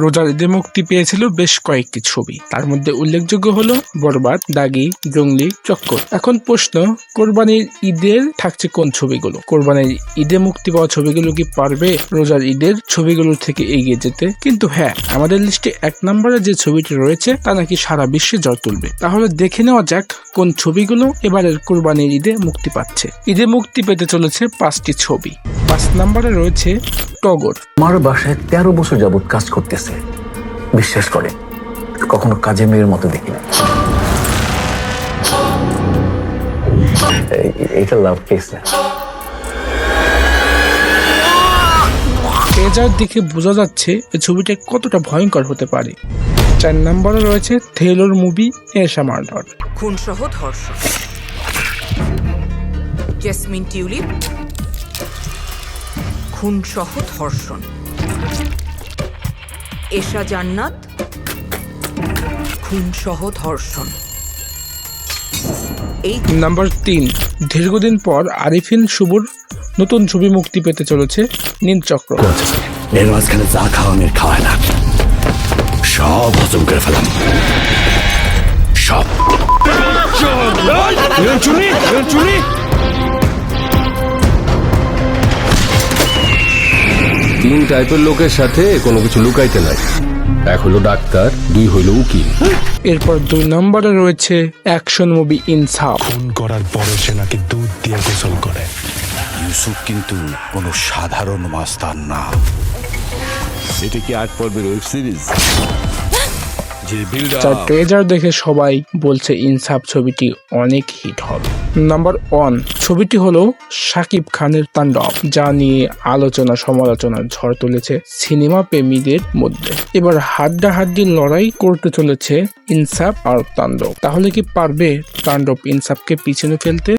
রোজার ঈদে মুক্তি পেয়েছিল বেশ কয়েকটি ছবি, তার মধ্যে উল্লেখযোগ্য হলো বরবাদ, দাগি, জঙ্গলি, চক্কর। এখন প্রশ্ন, কোরবানির ঈদের থাকছে কোন ছবিগুলো? কোরবানির ঈদে মুক্তি পাওয়া ছবিগুলো কি পারবে রোজার ঈদের ছবিগুলোর থেকে এগিয়ে যেতে? কিন্তু হ্যাঁ, আমাদের লিস্টে 1 নম্বরে যে ছবিটি রয়েছে তা নাকি সারা বিশ্বে ঝড় তুলবে। তাহলে দেখে নেওয়া যাক কোন ছবিগুলো এবারের কোরবানির ঈদে মুক্তি পাচ্ছে। ঈদে মুক্তি পেতে চলেছে 5টি ছবি। 5 নম্বরে রয়েছে টগর। আমার বাসায় 13 বছর যাবত কাজ করতেছে, বিশ্বাস করে কখনো কাজে মেয়ের মতো দেখি না। এটা লাভ কেস না। ট্রেজার দেখে বোঝা যাচ্ছে এই ছবিটা কতটা ভয়ঙ্কর হতে পারে। 4 নম্বরে রয়েছে থ্রিলার মুভি এশা মার্ডার। খুন সহ ধর্ষণ, জেসমিন টিউলিপ, খুন সহ ধর্ষণ, এশা জান্নাত, খুন সহ ধর্ষণ। এই নাম্বার 3, দীর্ঘদিন পর আরিফিন শুভর নতুন ছবি মুক্তি পেতে চলেছে নীলচক্র। এর মাঝখানে যা খাওয়া মেয়ের খাওয়ায় না, সব হজম করে ফেলাম, সব। তিন টাইপের লোকের সাথে কোনো কিছু লুকাইতে নাই। 1 হলো ডাক্তার, 2 হলো উকিল। এরপর 2 নম্বরে রয়েছে অ্যাকশন মুভি ইনসাফ। খুন করার পরে সে নাকি দুধ দিয়ে গোসল করে। ইউসুফ কিন্তু কোনো সাধারণ মাস্তান না। এটা কি 8 পর্বের ওয়েব সিরিজ? যার ট্রেজার দেখে সবাই বলছে ইনসাফ ছবিটি অনেক হিট হবে। নাম্বার 1, ছবিটি হলো শাকিব খানের তাণ্ডব, যা নিয়ে আলোচনা সমালোচনার ঝড় তুলেছে সিনেমা প্রেমীদের মধ্যে। এবার হাড্ডাহাড্ডি লড়াই করতে চলেছে ইনসাফ আর তাণ্ডব। তাহলে কি পারবে তাণ্ডব ইনসাফকে পিছনে ফেলতে?